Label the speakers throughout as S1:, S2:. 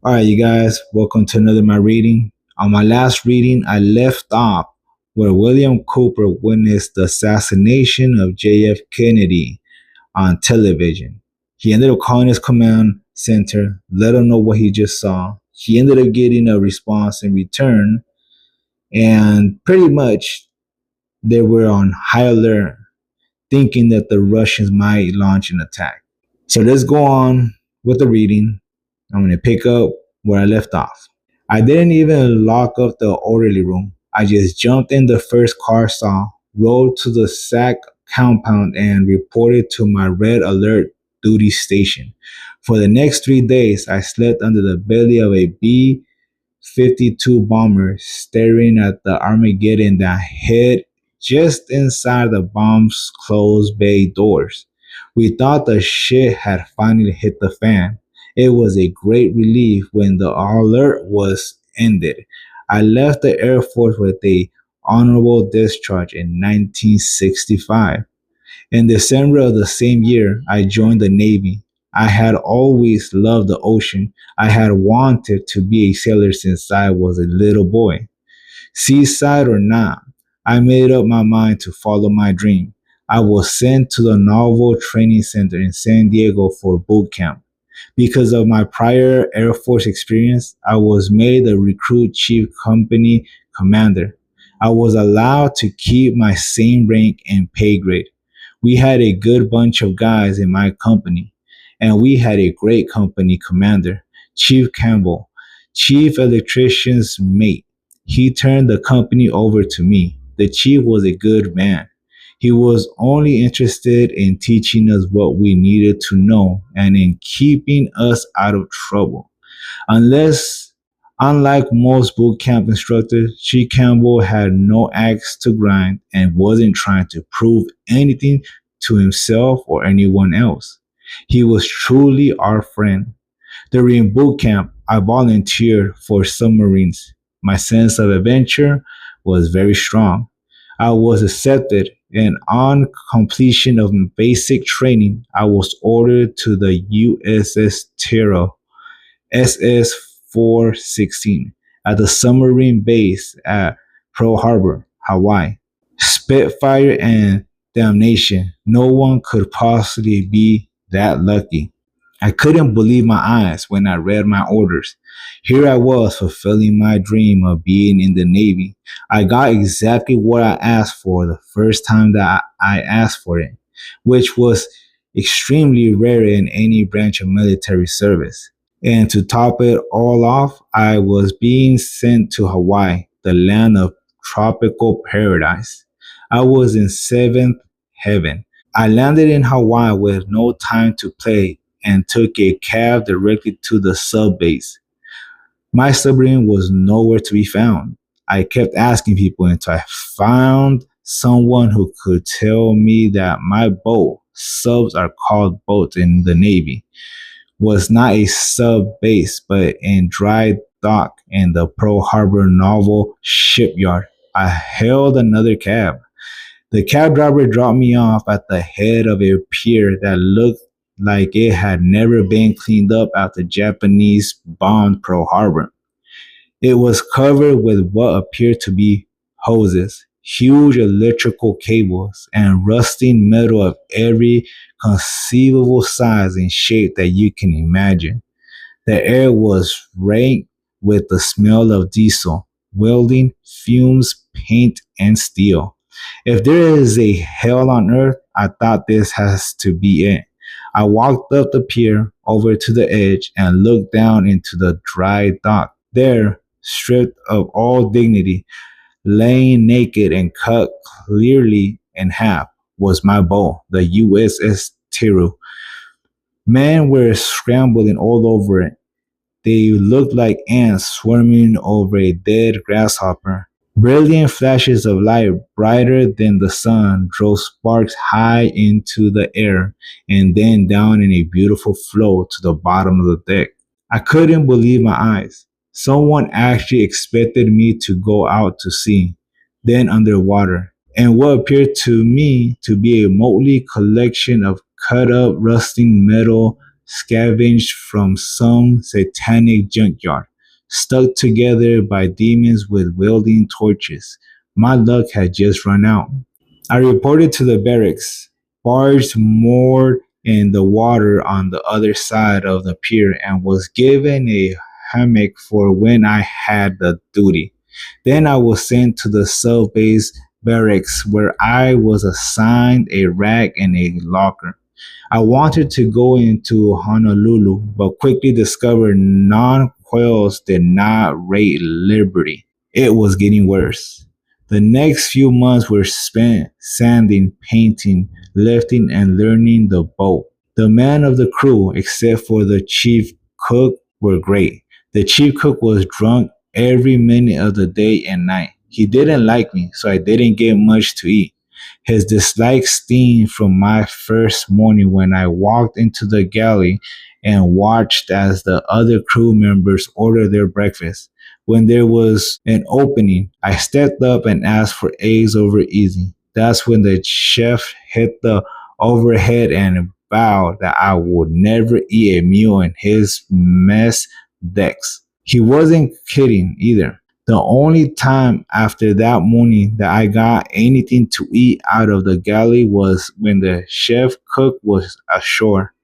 S1: All right, you guys, welcome to another my reading. On my last reading, I left off where William Cooper witnessed the assassination of J.F. Kennedy on television. He ended up calling his command center, let them know what he just saw. He ended up getting a response in return, and pretty much they were on high alert, thinking that the Russians might launch an attack. So let's go on with the reading. I'm going to pick up where I left off. I didn't even lock up the orderly room. I just jumped in the first car saw, rode to the SAC compound, and reported to my red alert duty station. For the next 3 days, I slept under the belly of a B 52 bomber, staring at the Armageddon that hid just inside the bomb's closed bay doors. We thought the shit had finally hit the fan. It was a great relief when the alert was ended. I left the Air Force with a honorable discharge in 1965. In December of the same year, I joined the Navy. I had always loved the ocean. I had wanted to be a sailor since I was a little boy. Seaside or not, I made up my mind to follow my dream. I was sent to the Naval Training Center in San Diego for boot camp. Because of my prior Air Force experience, I was made the recruit chief company commander. I was allowed to keep my same rank and pay grade. We had a good bunch of guys in my company, and we had a great company commander, Chief Campbell, chief electrician's mate. He turned the company over to me. The chief was a good man. He was only interested in teaching us what we needed to know and in keeping us out of trouble. Unless, unlike most boot camp instructors, Chief Campbell had no axe to grind and wasn't trying to prove anything to himself or anyone else. He was truly our friend. During boot camp, I volunteered for submarines. My sense of adventure was very strong. I was accepted, and on completion of basic training, I was ordered to the USS Terra SS 416 at the submarine base at Pearl Harbor, Hawaii. Spitfire and damnation. No one could possibly be that lucky. I couldn't believe my eyes when I read my orders. Here I was fulfilling my dream of being in the Navy. I got exactly what I asked for the first time that I asked for it, which was extremely rare in any branch of military service. And to top it all off, I was being sent to Hawaii, the land of tropical paradise. I was in seventh heaven. I landed in Hawaii with no time to play and took a cab directly to the sub base. My submarine was nowhere to be found. I kept asking people until I found someone who could tell me that my boat, subs are called boats in the Navy, was not a sub base but in dry dock in the Pearl Harbor Naval Shipyard. I hailed another cab. The cab driver dropped me off at the head of a pier that looked like it had never been cleaned up after Japanese bombed Pearl Harbor. It was covered with what appeared to be hoses, huge electrical cables, and rusting metal of every conceivable size and shape that you can imagine. The air was rank with the smell of diesel, welding, fumes, paint, and steel. If there is a hell on earth, I thought this has to be it. I walked up the pier over to the edge and looked down into the dry dock. There, stripped of all dignity, laying naked and cut clearly in half, was my boat, the USS Tiru. Men were scrambling all over it. They looked like ants swarming over a dead grasshopper. Brilliant flashes of light, brighter than the sun, drove sparks high into the air and then down in a beautiful flow to the bottom of the deck. I couldn't believe my eyes. Someone actually expected me to go out to sea, then underwater, and what appeared to me to be a motley collection of cut up, rusting metal scavenged from some satanic junkyard, stuck together by demons with wielding torches. My luck had just run out. I reported to the barracks, barged moored in the water on the other side of the pier, and was given a hammock for when I had the duty. Then I was sent to the sub base barracks where I was assigned a rack and a locker. I wanted to go into Honolulu, but quickly discovered non-quails did not rate liberty. It was getting worse. The next few months were spent sanding, painting, lifting, and learning the boat. The men of the crew, except for the chief cook, were great. The chief cook was drunk every minute of the day and night. He didn't like me, so I didn't get much to eat. His dislike stemmed from my first morning when I walked into the galley and watched as the other crew members ordered their breakfast. When there was an opening, I stepped up and asked for eggs over easy. That's when the chef hit the overhead and vowed that I would never eat a meal in his mess decks. He wasn't kidding either. The only time after that morning that I got anything to eat out of the galley was when the chef cook was ashore.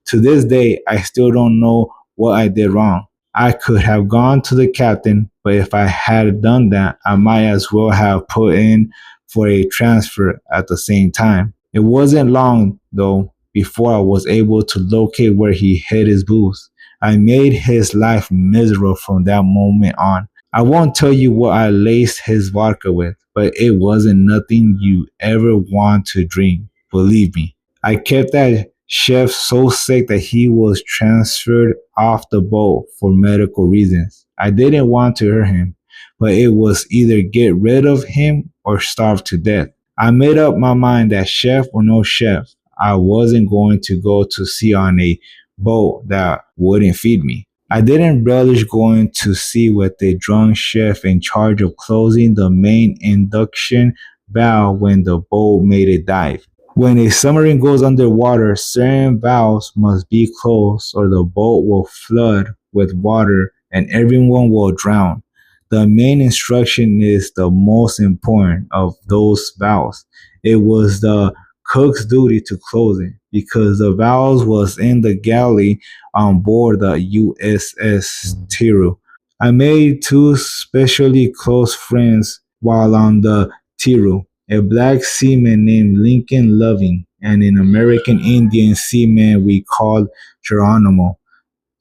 S1: To this day, I still don't know what I did wrong. I could have gone to the captain, but if I had done that, I might as well have put in for a transfer at the same time. It wasn't long, though, before I was able to locate where he hid his booze. I made his life miserable from that moment on. I won't tell you what I laced his vodka with, but it wasn't nothing you ever want to drink, believe me. I kept that chef so sick that he was transferred off the boat for medical reasons. I didn't want to hurt him, but it was either get rid of him or starve to death. I made up my mind that chef or no chef, I wasn't going to go to sea on a boat that wouldn't feed me. I didn't relish going to sea with a drunk chef in charge of closing the main induction valve when the boat made a dive. When a submarine goes underwater, certain valves must be closed or the boat will flood with water and everyone will drown. The main instruction is the most important of those valves. It was the cook's duty to close it because the valves was in the galley on board the USS Tiru. I made two specially close friends while on the Tiru, a black seaman named Lincoln Loving and an American Indian seaman we called Geronimo.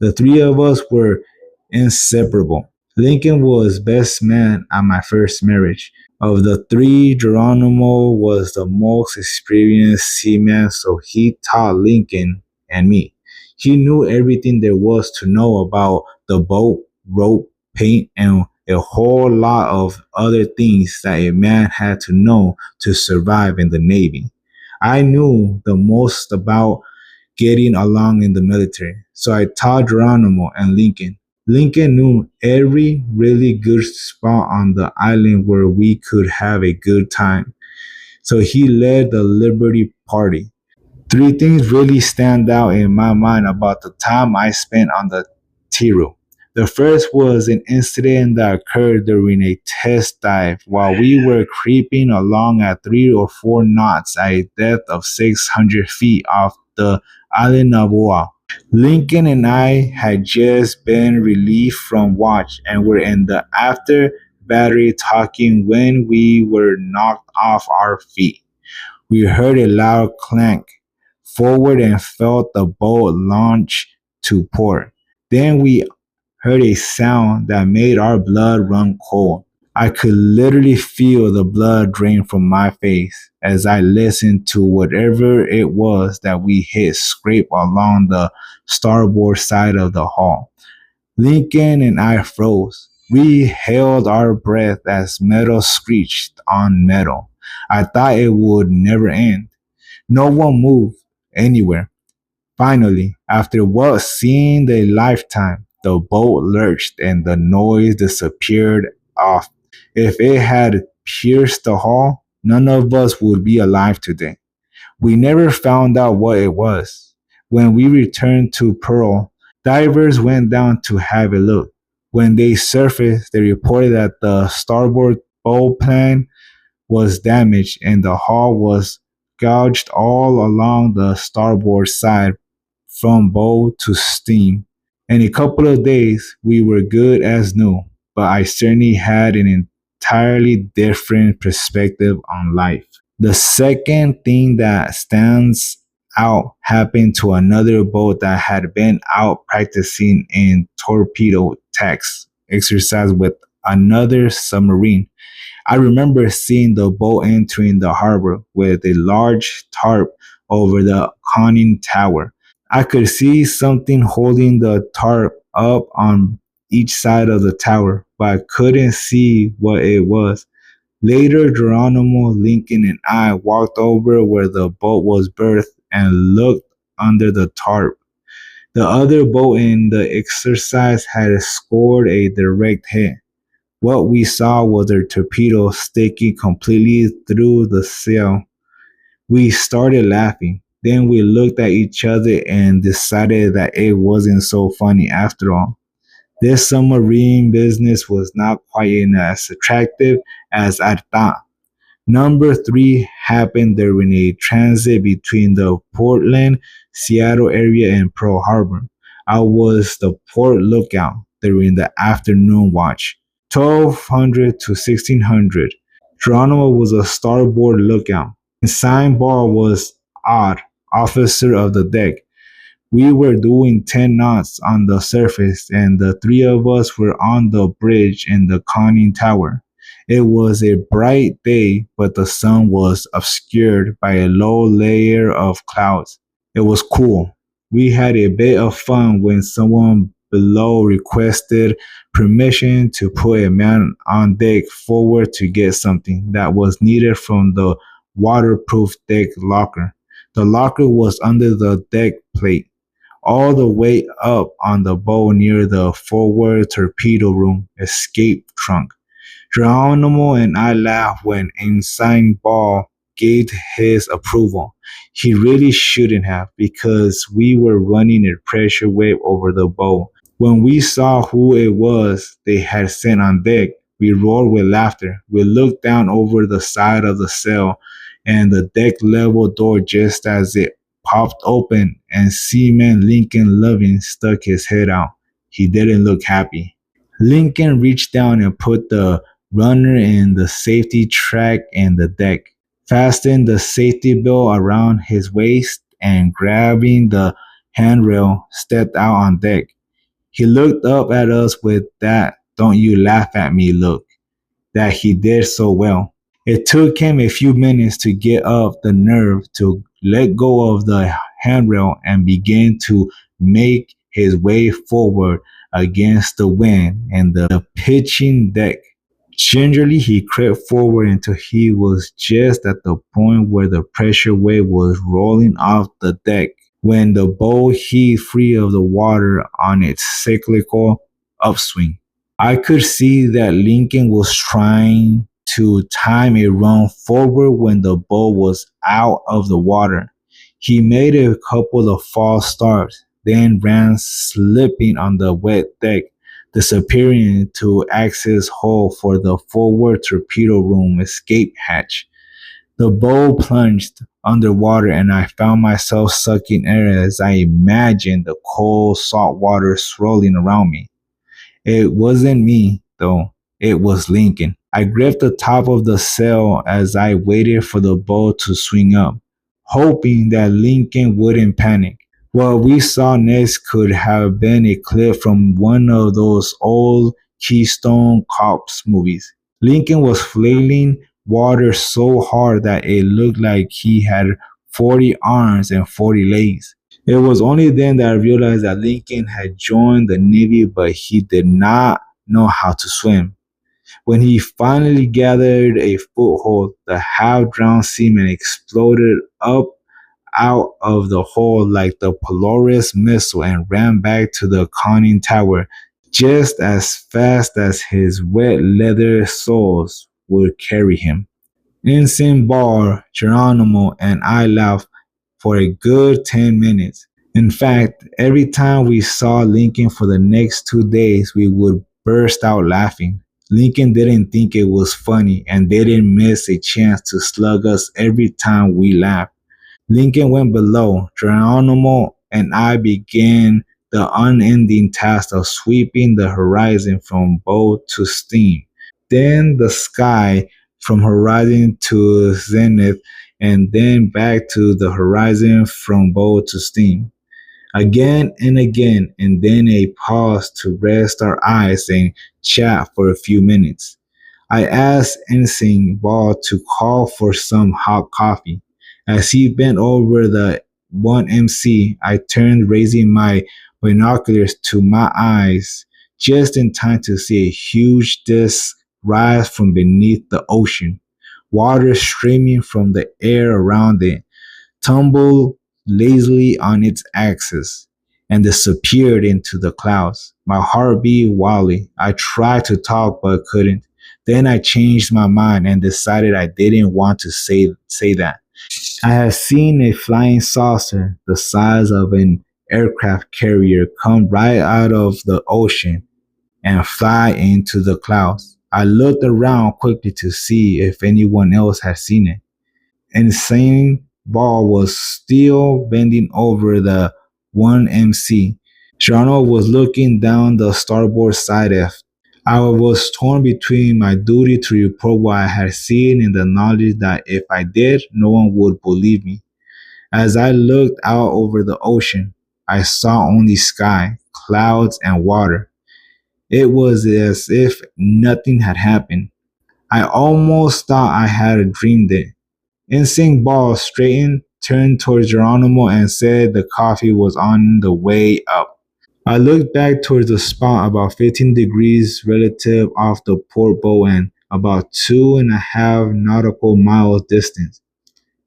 S1: The three of us were inseparable. Lincoln was best man at my first marriage. Of the three, Geronimo was the most experienced seaman, so he taught Lincoln and me. He knew everything there was to know about the boat, rope, paint, and a whole lot of other things that a man had to know to survive in the Navy. I knew the most about getting along in the military. So I taught Geronimo and Lincoln. Lincoln knew every really good spot on the island where we could have a good time. So he led the Liberty Party. Three things really stand out in my mind about the time I spent on the Tiru. The first was an incident that occurred during a test dive while we were creeping along at 3 or 4 knots at a depth of 600 feet off the island of Oahu. Lincoln and I had just been relieved from watch and were in the after battery talking when we were knocked off our feet. We heard a loud clank forward and felt the boat launch to port. Then we heard a sound that made our blood run cold. I could literally feel the blood drain from my face as I listened to whatever it was that we hit scrape along the starboard side of the hull. Lincoln and I froze. We held our breath as metal screeched on metal. I thought it would never end. No one moved anywhere. Finally, after what seemed a lifetime, the boat lurched and the noise disappeared off. If it had pierced the hull, none of us would be alive today. We never found out what it was, When we returned to Pearl, divers went down to have a look. When they surfaced, they reported that the starboard bow plan was damaged and the hull was gouged all along the starboard side from bow to steam. In a couple of days, we were good as new, but I certainly had an entirely different perspective on life. The second thing that stands out happened to another boat that had been out practicing in torpedo attacks exercise with another submarine. I remember seeing the boat entering the harbor with a large tarp over the conning tower. I could see something holding the tarp up on each side of the tower, but I couldn't see what it was. Later, Geronimo, Lincoln, and I walked over where the boat was berthed and looked under the tarp. The other boat in the exercise had scored a direct hit. What we saw was their torpedo sticking completely through the sail. We started laughing. Then we looked at each other and decided that it wasn't so funny after all. This submarine business was not quite as attractive as I thought. Number three happened during a transit between the Portland, Seattle area and Pearl Harbor. I was the port lookout during the afternoon watch, 1200 to 1600. Geronimo was a starboard lookout, and Signbar was odd, officer of the deck. We were doing 10 knots on the surface, and the three of us were on the bridge in the conning tower. It was a bright day, but the sun was obscured by a low layer of clouds. It was cool. We had a bit of fun when someone below requested permission to put a man on deck forward to get something that was needed from the waterproof deck locker. The locker was under the deck plate all the way up on the bow near the forward torpedo room escape trunk. Geronimo and I laughed when Ensign Ball gave his approval. He really shouldn't have because we were running a pressure wave over the bow. When we saw who it was they had sent on deck, we roared with laughter. We looked down over the side of the sail and the deck level door just as it popped open and Seaman Lincoln Loving stuck his head out. He didn't look happy. Lincoln reached down and put the runner in the safety track in the deck, fastened the safety belt around his waist, and grabbing the handrail, stepped out on deck. He looked up at us with that "don't you laugh at me" look that he did so well. It took him a few minutes to get up the nerve to let go of the handrail and begin to make his way forward against the wind and the pitching deck. Gingerly, he crept forward until he was just at the point where the pressure wave was rolling off the deck when the boat heaved free of the water on its cyclical upswing. I could see that Lincoln was trying to time a run forward when the boat was out of the water. He made a couple of false starts, then ran slipping on the wet deck, disappearing into access hole for the forward torpedo room escape hatch. The boat plunged underwater and I found myself sucking air as I imagined the cold salt water swirling around me. It wasn't me, though. It was Lincoln. I gripped the top of the sail as I waited for the boat to swing up, hoping that Lincoln wouldn't panic. What we saw next could have been a clip from one of those old Keystone Cops movies. Lincoln was flailing water so hard that it looked like he had 40 arms and 40 legs. It was only then that I realized that Lincoln had joined the Navy, but he did not know how to swim. When he finally gathered a foothold, the half-drowned seaman exploded up out of the hole like the Polaris missile and ran back to the conning tower just as fast as his wet leather soles would carry him. Ensign Ball, Geronimo, and I laughed for a good 10 minutes. In fact, every time we saw Lincoln for the next 2 days, we would burst out laughing. Lincoln didn't think it was funny and didn't miss a chance to slug us every time we laughed. Lincoln went below. Geronimo and I began the unending task of sweeping the horizon from bow to steam. Then the sky from horizon to zenith, and then back to the horizon from bow to steam. Again and again, and then a pause to rest our eyes and chat for a few minutes. I asked Ensign Ball to call for some hot coffee. As he bent over the 1MC, I turned, raising my binoculars to my eyes just in time to see a huge disk rise from beneath the ocean, water streaming from the air around it, tumbled lazily on its axis, and disappeared into the clouds. My heart beat wildly. I tried to talk but couldn't. Then I changed my mind and decided I didn't want to say that. I had seen a flying saucer the size of an aircraft carrier come right out of the ocean and fly into the clouds. I looked around quickly to see if anyone else had seen it. Insane Ball was still bending over the 1MC. Shano was looking down the starboard side aft. I was torn between my duty to report what I had seen and the knowledge that if I did, no one would believe me. As I looked out over the ocean, I saw only sky, clouds, and water. It was as if nothing had happened. I almost thought I had dreamed it. Insane Ball straightened, turned towards Geronimo, and said the coffee was on the way up. I looked back towards the spot about 15 degrees relative off the port bow and about 2.5 nautical miles distant.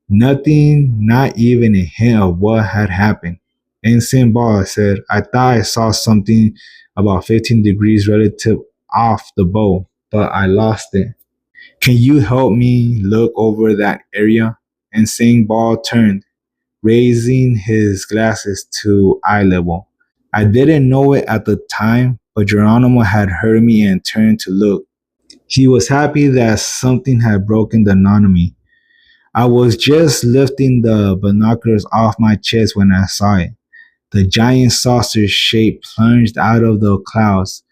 S1: Nothing, not even a hint of what had happened. Insane Ball said, I thought I saw something about 15 degrees relative off the bow, but I lost it. Can you help me look over that area? Insane Ball turned, raising his glasses to eye level. I didn't know it at the time, but Geronimo had heard me and turned to look. He was happy that something had broken the anonymity. I was just lifting the binoculars off my chest when I saw it. The giant saucer shape plunged out of the clouds,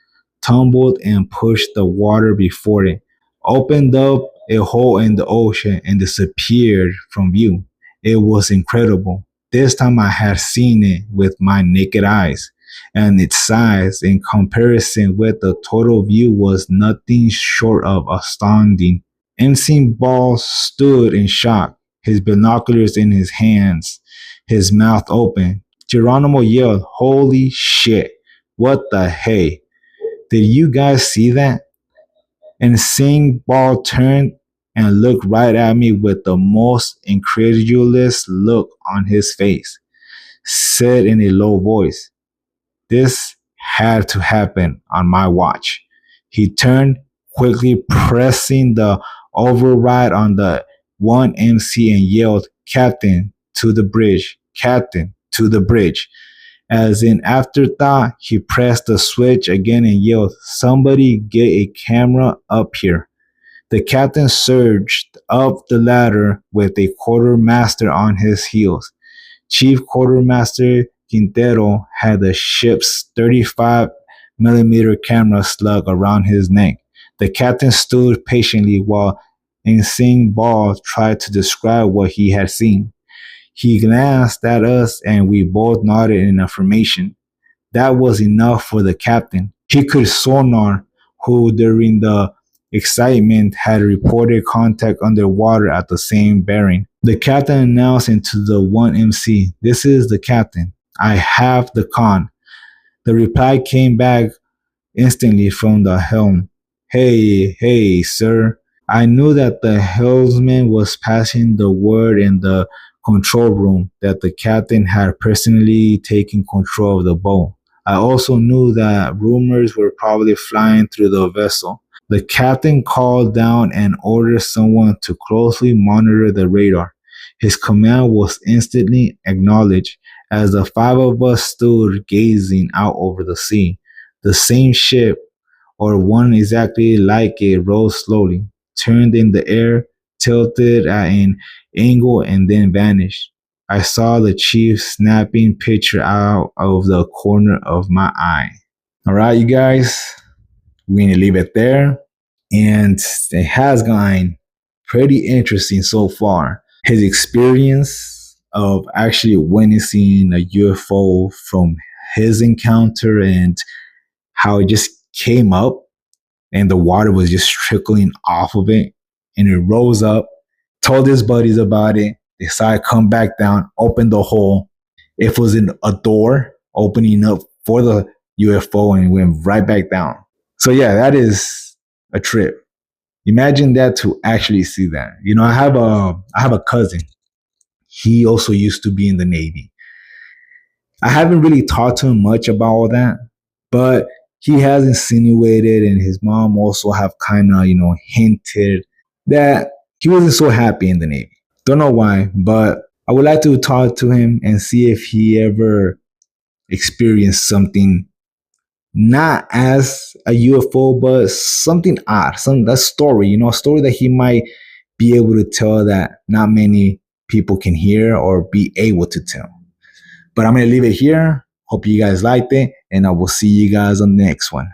S1: tumbled and pushed the water before it, opened up a hole in the ocean and disappeared from view. It was incredible. This time I had seen it with my naked eyes, and its size in comparison with the total view was nothing short of astounding. Ensign Ball stood in shock, his binoculars in his hands, his mouth open. Geronimo yelled, Holy shit, what the hey? Did you guys see that? Insane Ball turned and looked right at me with the most incredulous look on his face, said in a low voice, This had to happen on my watch. He turned, quickly pressing the override on the 1MC and yelled, Captain, to the bridge, Captain, to the bridge. As in afterthought, he pressed the switch again and yelled, Somebody get a camera up here. The captain surged up the ladder with a quartermaster on his heels. Chief Quartermaster Quintero had the ship's 35mm camera slung around his neck. The captain stood patiently while Insane Ball tried to describe what he had seen. He glanced at us and we both nodded in affirmation. That was enough for the captain. He could sonar, who during the excitement had reported contact underwater at the same bearing. The captain announced into the 1MC, This is the captain. I have the con. The reply came back instantly from the helm. Hey, sir. I knew that the helmsman was passing the word in the control room that the captain had personally taken control of the boat. I also knew that rumors were probably flying through the vessel. The captain called down and ordered someone to closely monitor the radar. His command was instantly acknowledged. As the five of us stood gazing out over the sea, the same ship, or one exactly like it, rose slowly, turned in the air, tilted at an angle, and then vanished. I saw the chief snapping picture out of the corner of my eye. All right, you guys, we're going to leave it there. And it has gone pretty interesting so far. His experience of actually witnessing a UFO from his encounter and how it just came up and the water was just trickling off of it and it rose up, told his buddies about it, decided to come back down, open the hole. It was in a door opening up for the UFO and it went right back down. So yeah, that is a trip. Imagine that to actually see that. You know, I have a cousin. He also used to be in the Navy. I haven't really talked to him much about all that, but he has insinuated, and his mom also have kind of, hinted that he wasn't so happy in the Navy. Don't know why, but I would like to talk to him and see if he ever experienced something not as a UFO, but something odd, some that story, a story that he might be able to tell that not many people can hear or be able to tell. But I'm gonna leave it here. Hope you guys liked it, and I will see you guys on the next one.